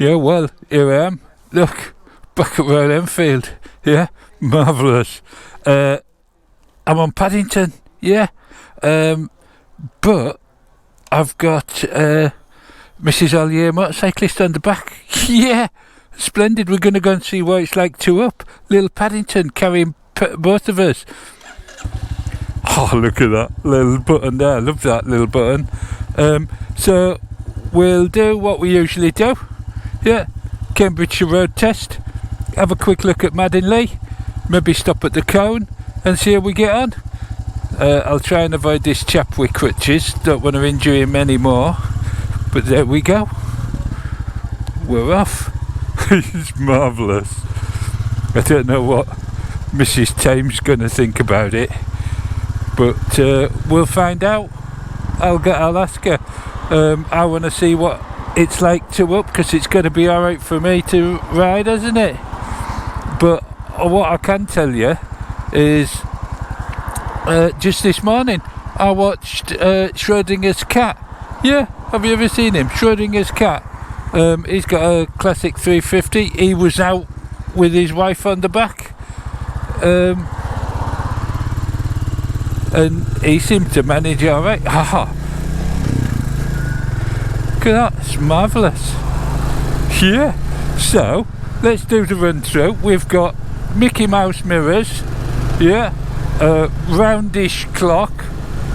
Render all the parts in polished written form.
Yeah, well, here I am. Look, back at Royal Enfield. Yeah, marvellous. I'm on Paddington, yeah. But I've got Mrs. Ollier Motorcyclist on the back. Yeah, splendid. We're going to go and see what it's like to up. Little Paddington carrying both of us. Oh, look at that little button there. I love that little button. So we'll do what we usually do. Yeah, Cambridgeshire road test. Have a quick look at Madinley. Maybe stop at the Cone and see how we get on. I'll try and avoid this chap with crutches. Don't want to injure him anymore. But there we go. We're off. It's marvellous. I don't know what Mrs. Tame's going to think about it. But we'll find out. I'll ask her. I want to see what it's like to up, because it's going to be alright for me to ride, isn't it? But what I can tell you is just this morning I watched Schrodinger's cat. Yeah, have you ever seen him? Schrodinger's cat. He's got a classic 350. He was out with his wife on the back, and he seemed to manage alright. Look at that, it's marvellous. Yeah, so let's do the run through. We've got Mickey Mouse mirrors, yeah, roundish clock,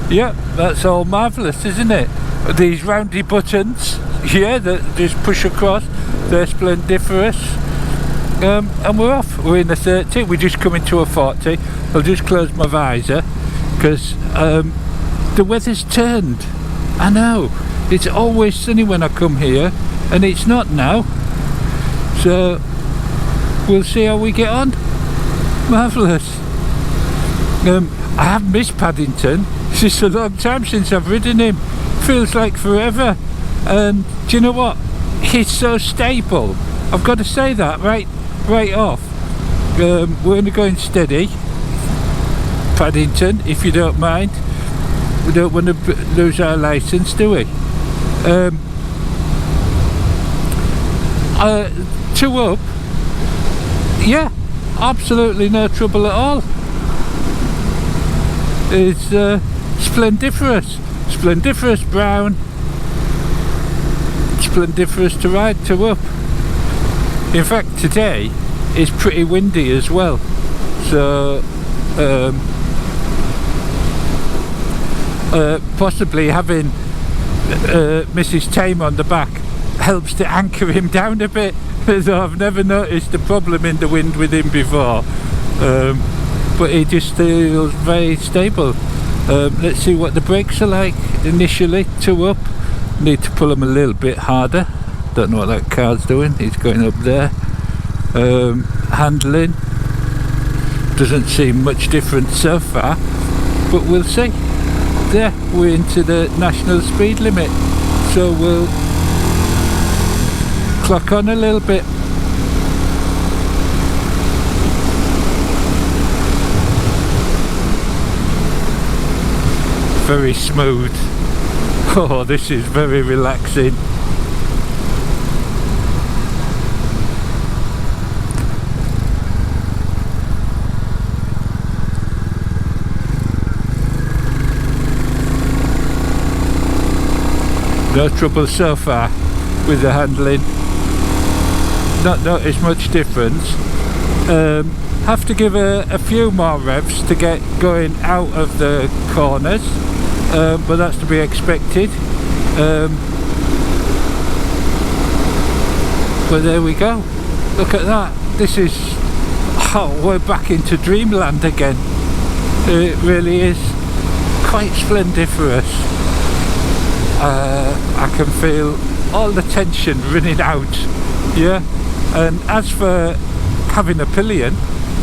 yeah, that's all marvellous, isn't it? These roundy buttons, yeah, that just push across, they're splendiferous. And we're off. We're in the 30, we're just coming to a 40. I'll just close my visor because the weather's turned. I know, it's always sunny when I come here and it's not now, so we'll see how we get on. Marvellous. I have missed Paddington. It's just a long time since I've ridden him. Feels like forever. And do you know what? He's so stable. I've got to say that right off. We're only going steady. Paddington, if you don't mind. We don't want to lose our licence, do we? Two up. Yeah, absolutely no trouble at all. It's splendiferous. Splendiferous brown. Splendiferous to ride, to up. In fact, today is pretty windy as well. So possibly having Mrs. Tame on the back helps to anchor him down a bit. So I've never noticed a problem in the wind with him before, but he just feels very stable. Let's see what the brakes are like initially. Two up. Need to pull them a little bit harder. Don't know what that car's doing. He's going up there. Handling doesn't seem much different so far, but we'll see. There, we're into the national speed limit, so we'll clock on a little bit. Very smooth. Oh, this is very relaxing. No trouble so far with the handling. Not noticed much difference. Have to give a few more revs to get going out of the corners, but that's to be expected. But there we go. Look at that. This is, oh, we're back into dreamland again. It really is quite splendiferous. I can feel all the tension running out, yeah. And as for having a pillion,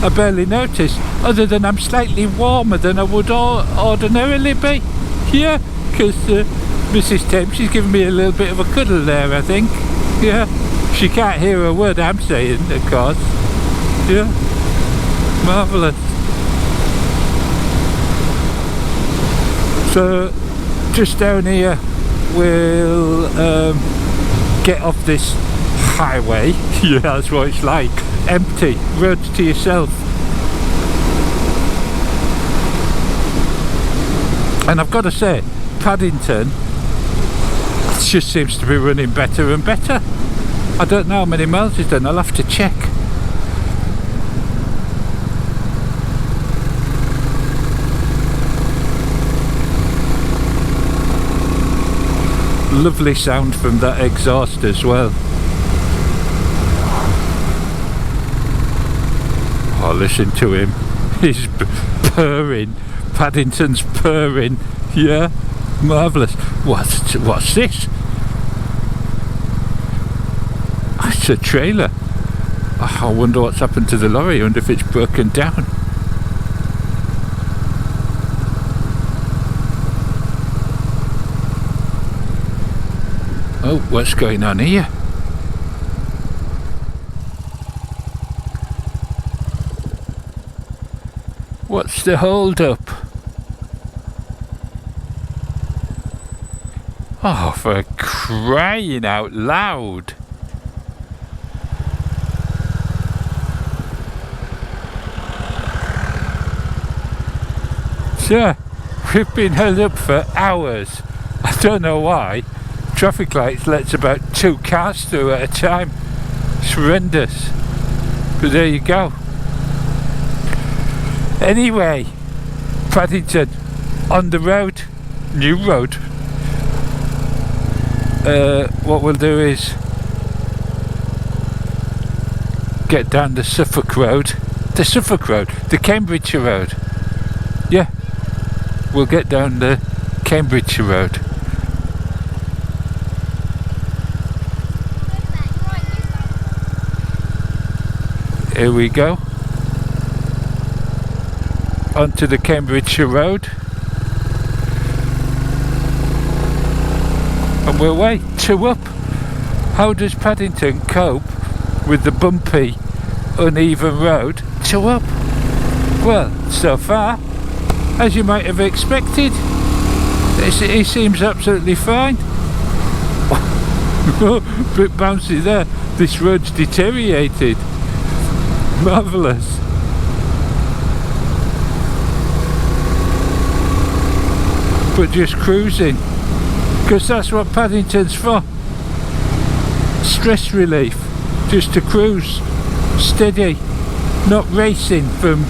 I barely noticed, other than I'm slightly warmer than I would ordinarily be, yeah, because Mrs. Tame, she's giving me a little bit of a cuddle there, I think, yeah. She can't hear a word I'm saying, of course, yeah. Marvellous. So just down here we'll get off this highway. Yeah, that's what it's like. Empty, roads to yourself. And I've got to say, Paddington just seems to be running better and better. I don't know how many miles he's done, I'll have to check. Lovely sound from that exhaust as well. Oh, listen to him. He's purring. Paddington's purring. Yeah, marvellous. What's this? It's a trailer. Oh, I wonder what's happened to the lorry. I wonder if it's broken down. Oh, what's going on here? What's the hold up? Oh, for crying out loud. Sir, we've been held up for hours. I don't know why. Traffic lights lets about 2 cars through at a time. It's horrendous. But there you go. Anyway, Paddington on the road, new road. What we'll do is get down the Suffolk Road, the Cambridgeshire Road. Yeah, we'll get down the Cambridgeshire Road. Here we go. Onto the Cambridgeshire Road. And we're away, 2 up. How does Paddington cope with the bumpy, uneven road? 2 up. Well, so far, as you might have expected, he seems absolutely fine. Bit bouncy there. This road's deteriorated. Marvellous. But just cruising, because that's what Paddington's for. Stress relief, just to cruise steady, not racing from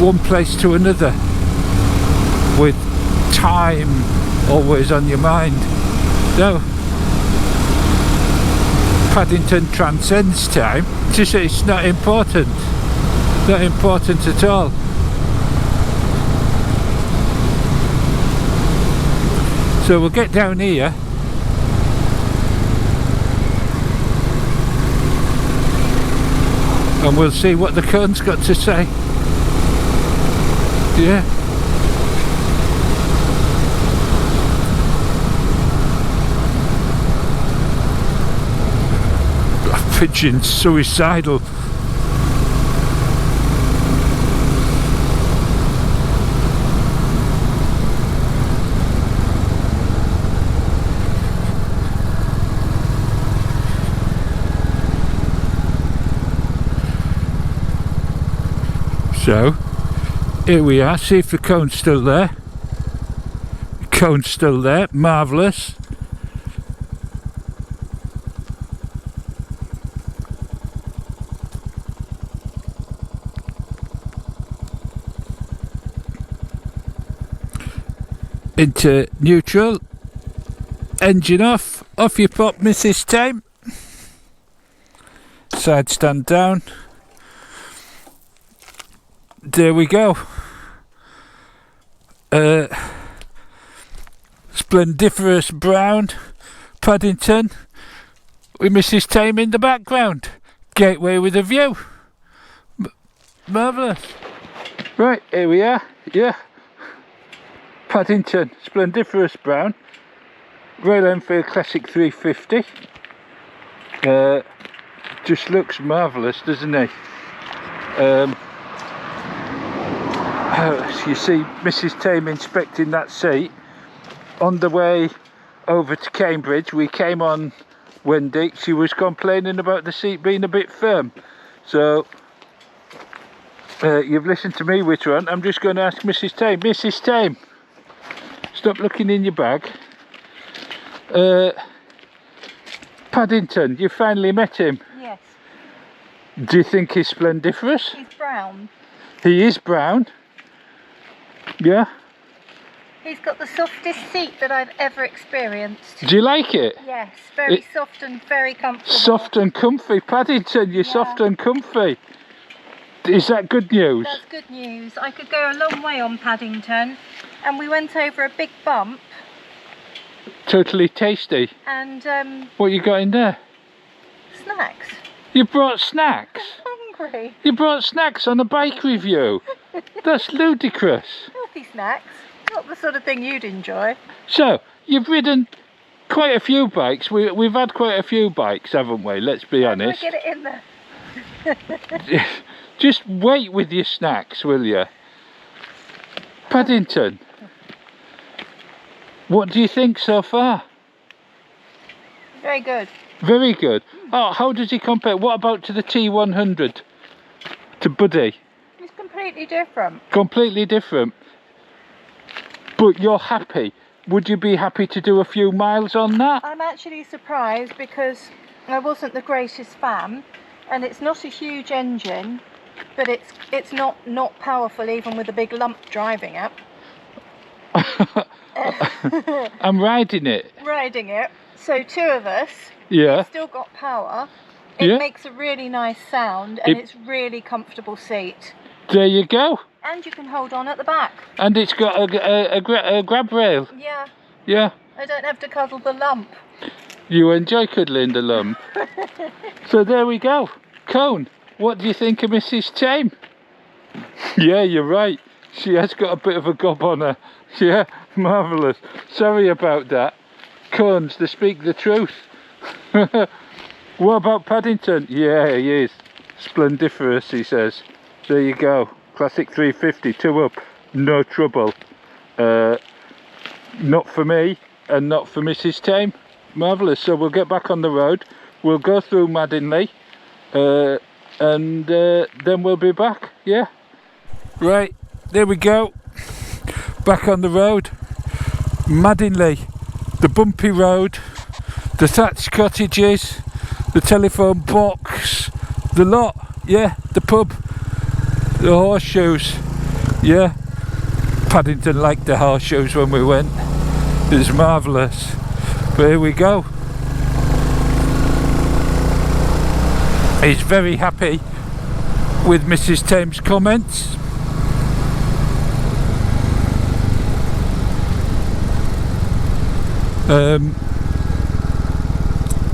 one place to another with time always on your mind. No, Paddington transcends time. Just it's not important, not important at all. So we'll get down here and we'll see what the cone's got to say. Yeah. A pigeon's suicidal. So, here we are, see if the cone's still there. The cone's still there, marvellous. Into neutral, engine off you pop, Mrs. Time. Side stand down. There we go. Splendiferous brown Paddington with Mrs. Tame in the background. Gateway with a view. Marvellous. Right, here we are. Yeah. Paddington, splendiferous brown. Royal Enfield Classic 350. Just looks marvellous, doesn't he? You see Mrs. Tame inspecting that seat. On the way over to Cambridge, we came on Wendy. She was complaining about the seat being a bit firm. So you've listened to me, which one? I'm just going to ask Mrs. Tame. Mrs. Tame, stop looking in your bag. Paddington, you finally met him. Yes. Do you think he's splendiferous? He's brown. He is brown. Yeah. He's got the softest seat that I've ever experienced. Do you like it? Yes, very soft and very comfortable. Soft and comfy. Paddington, you're soft and comfy. Is that good news? That's good news. I could go a long way on Paddington, and we went over a big bump. Totally tasty. And what you got in there? Snacks. You brought snacks? I'm hungry. You brought snacks on a bike review? That's ludicrous. Healthy snacks. Not the sort of thing you'd enjoy. So, you've ridden quite a few bikes. We've had quite a few bikes, haven't we? Let's be honest. Get it in there. Just wait with your snacks, will you? Paddington, what do you think so far? Very good. Very good. Oh, how does he compare? What about to the T100? To Buddy? It's completely different. Completely different. But you're happy. Would you be happy to do a few miles on that? I'm actually surprised because I wasn't the greatest fan, and it's not a huge engine, but it's not powerful even with a big lump driving it. I'm riding it. Riding it. So two of us. Yeah. It's still got power. It makes a really nice sound, and it's really comfortable seat. There you go. And you can hold on at the back. And it's got a grab rail. Yeah. Yeah. I don't have to cuddle the lump. You enjoy cuddling the lump. So there we go. Cone, what do you think of Mrs. Tame? Yeah, you're right. She has got a bit of a gob on her. Yeah, marvellous. Sorry about that. Cones, to speak the truth. What about Paddington? Yeah, he is. Splendiferous, he says. There you go. Classic 350, 2 up. No trouble. Not for me and not for Mrs. Tame. Marvellous. So we'll get back on the road. We'll go through Madinley. And then we'll be back. Yeah. Right. There we go. Back on the road. Madinley. The bumpy road. The thatched cottages. The telephone box. The lot. Yeah. The pub. The horseshoes. Yeah. Paddington liked the horseshoes when we went. It was marvellous. But here we go. He's very happy with Mrs. Tame's comments.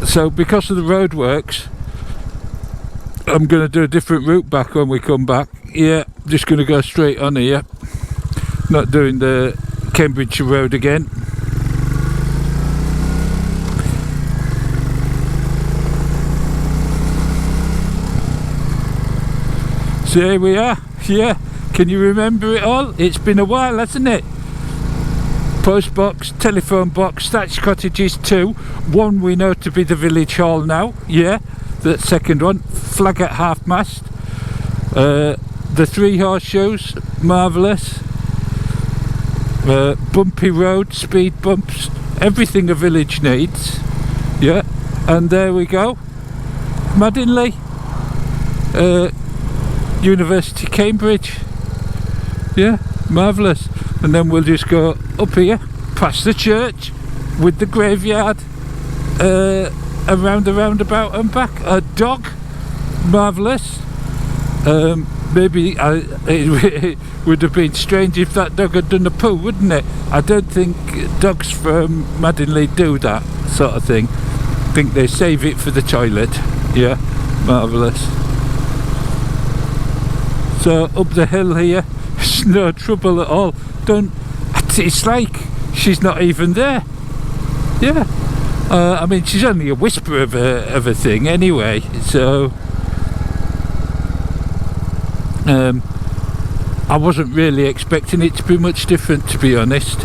So because of the roadworks, I'm going to do a different route back when we come back. Yeah, just going to go straight on here. Not doing the Cambridgeshire road again. So here we are. Yeah, can you remember it all? It's been a while, hasn't it? Post box, telephone box, thatched cottages 2. 1 we know to be the village hall now. Yeah, the second one. Flag at half mast. The 3 horseshoes, marvellous. Bumpy road, speed bumps, everything a village needs. Yeah, and there we go. Madinley. University Cambridge. Yeah, marvellous. And then we'll just go up here past the church with the graveyard, around the roundabout and back. A dog, marvellous. Maybe it would have been strange if that dog had done a poo, wouldn't it? I don't think dogs from Madinley do that sort of thing. I think they save it for the toilet. Yeah, marvellous. So up the hill here, it's no trouble at all. It's like she's not even there. Yeah. I mean, she's only a whisper of a thing anyway. So I wasn't really expecting it to be much different, to be honest.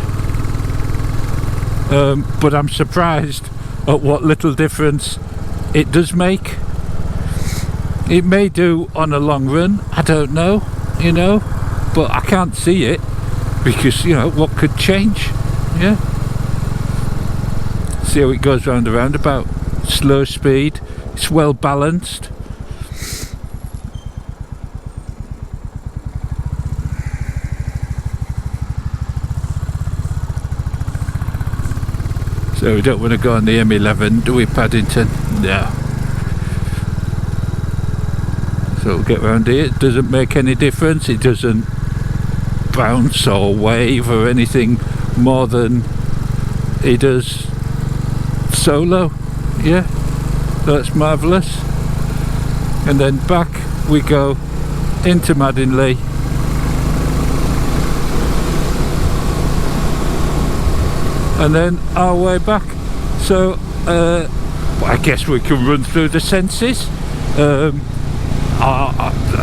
But I'm surprised at what little difference it does make. It may do on a long run, I don't know, you know, but I can't see it, because, you know, what could change? Yeah. See how it goes round the roundabout. Slow speed, it's well balanced. So we don't want to go on the M11, do we, Paddington? No. So we'll get round here. It doesn't make any difference. It doesn't bounce or wave or anything more than it does solo. Yeah, that's marvellous. And then back we go into Madingley. And then our way back. So I guess we can run through the senses.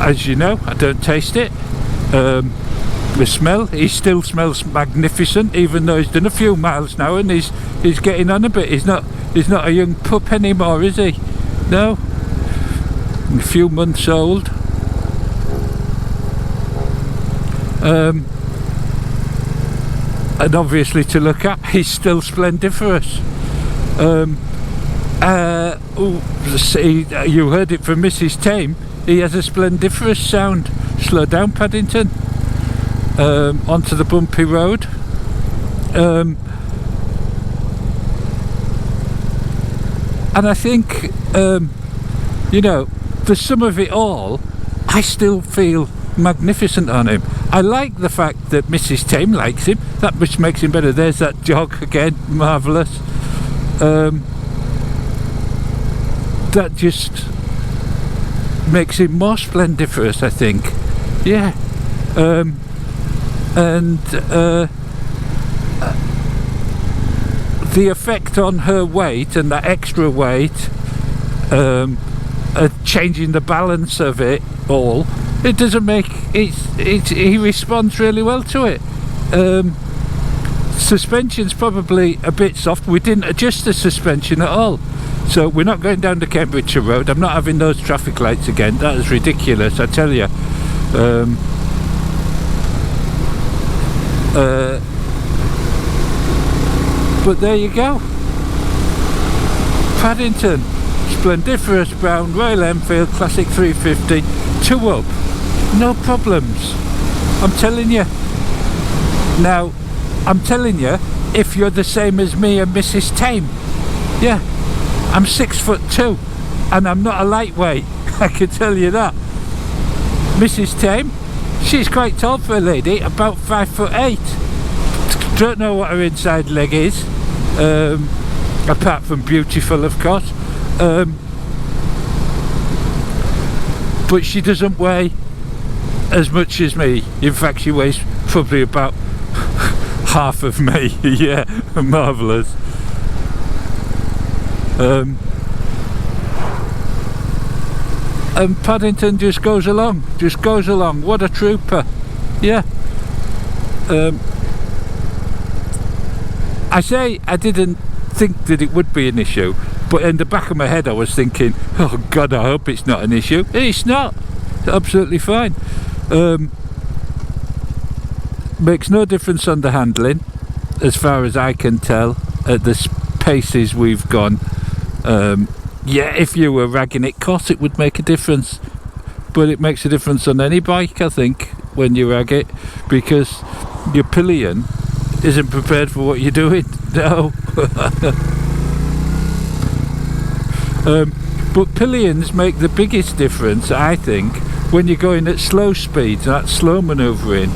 As you know, I don't taste it. The smell, he still smells magnificent, even though he's done a few miles now, and he's getting on a bit. He's not a young pup anymore, is he? No, a few months old. And obviously to look at, he's still splendiferous. You heard it from Mrs. Tame. He has a splendiferous sound. Slow down, Paddington. Onto the bumpy road. And I think, you know, the sum of it all, I still feel magnificent on him. I like the fact that Mrs. Tame likes him. That which makes him better. There's that jog again, marvellous. That just makes him more splendiferous, I think. Yeah. And the effect on her weight and that extra weight, changing the balance of it all, it doesn't make he responds really well to it. Suspension's probably a bit soft. We didn't adjust the suspension at all, so we're not going down the Cambridgeshire road. I'm not having those traffic lights again. That is ridiculous, I tell you. But there you go. Paddington, splendiferous brown Royal Enfield Classic 350, 2 up, no problems. I'm telling you. Now, I'm telling you, if you're the same as me and Mrs. Tame, yeah, I'm 6'2", and I'm not a lightweight. I can tell you that. Mrs. Tame, she's quite tall for a lady, about 5'8". Don't know what her inside leg is, apart from beautiful, of course. But she doesn't weigh as much as me. In fact, she weighs probably about half of me. Yeah, marvellous. And Paddington just goes along. What a trooper. Yeah. I say I didn't think that it would be an issue, but in the back of my head I was thinking, oh God, I hope it's not an issue. It's not. It's absolutely fine. Makes no difference on the handling, as far as I can tell, at the paces we've gone. Yeah, if you were ragging it, of course it would make a difference, but it makes a difference on any bike, I think, when you rag it, because your pillion isn't prepared for what you're doing. No. But pillions make the biggest difference, I think, when you're going at slow speeds, that slow manoeuvring.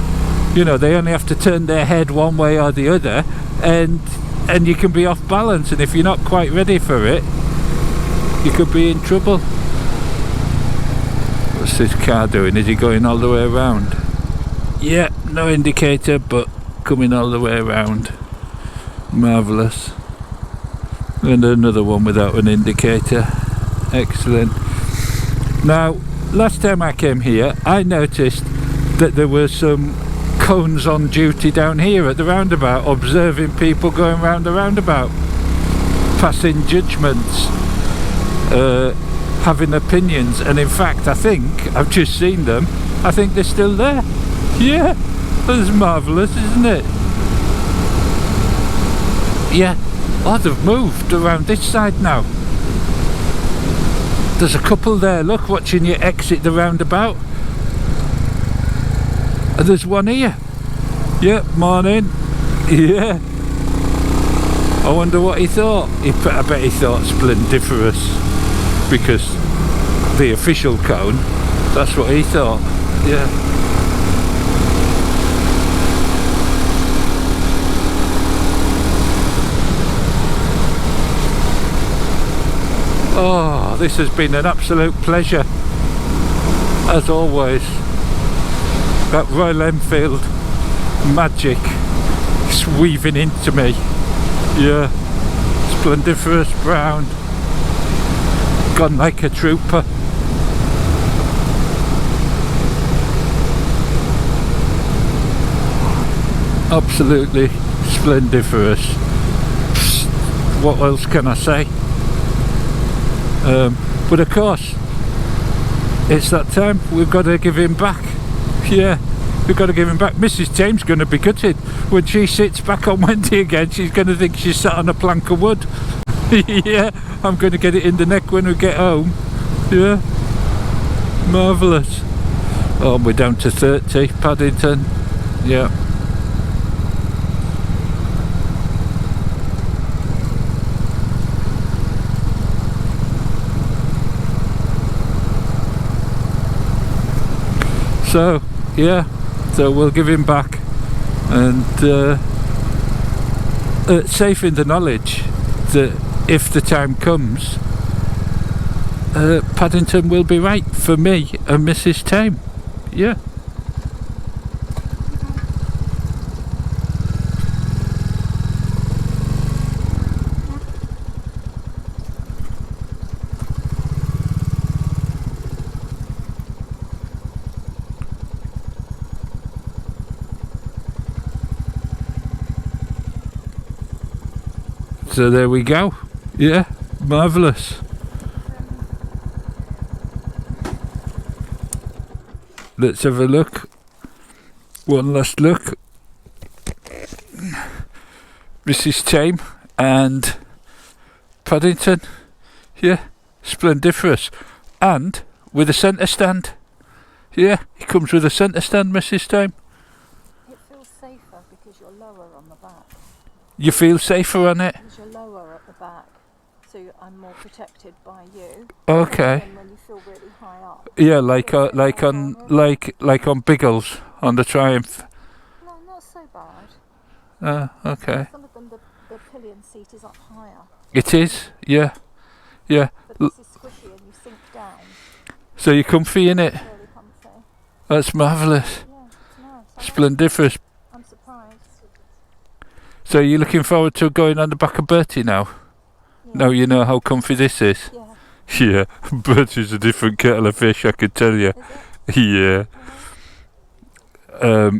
You know, they only have to turn their head one way or the other, and you can be off balance, and if you're not quite ready for it, you could be in trouble. What's this car doing? Is he going all the way around? Yeah, no indicator, but coming all the way around. Marvellous. And another one without an indicator. Excellent. Now, last time I came here, I noticed that there were some cones on duty down here at the roundabout, observing people going round the roundabout. passing judgments, having opinions, and in fact I think I've just seen them. I think they're still there. Yeah, that's marvellous, isn't it? Yeah. Oh, they've moved around this side now. There's a couple there, look, watching you exit the roundabout. And there's one here. Yeah, morning. Yeah. I wonder what he thought. I bet he thought splendiferous, because the official cone, that's what he thought. Yeah. Oh, this has been an absolute pleasure, as always. That Royal Enfield magic is weaving into me. Yeah, splendiferous brown, gone like a trooper. Absolutely splendiferous. Psst, what else can I say? But of course, it's that time. We've got to give him back. Yeah, we've got to give him back. Mrs. Tame's going to be gutted when she sits back on Wendy again. She's going to think she's sat on a plank of wood. Yeah, I'm going to get it in the neck when we get home. Yeah, marvellous. Oh, we're down to 30, Paddington. Yeah. So, yeah, so we'll give him back, and safe in the knowledge that if the time comes, Paddington will be right for me and Mrs. Tame. Yeah. So there we go. Yeah, marvellous. Let's have a look. One last look. Mrs. Tame and Paddington. Yeah, splendiferous. And with a centre stand. Yeah, he comes with a centre stand, Mrs. Tame. It feels safer because you're lower on the back. You feel safer on it? Because you're lower at the back, so I'm more protected by you. Okay. And when you feel really high up. Yeah, like on Biggles on the Triumph. No, not so bad. Okay. Some of them, the pillion seat is up higher. It is. Yeah. Yeah. But this is squishy and you sink down. So you're comfy in it. It's really comfy. That's marvellous. Yeah, it's nice. Splendiferous. I'm surprised. So you're looking forward to going on the back of Bertie now? Yeah. Now you know how comfy this is? Yeah. Yeah, Bertie's a different kettle of fish, I can tell you. Is it? Yeah.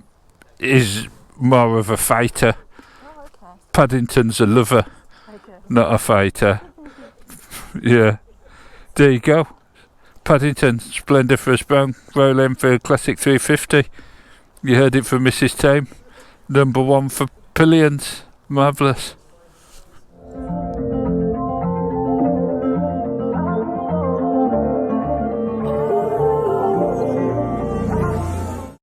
Is more of a fighter. Oh, okay. Paddington's a lover, Okay. not a fighter. Yeah. There you go. Paddington, splendiferous brown, Royal Enfield Classic 350. You heard it from Mrs. Tame. #1 for pillions. Marvellous.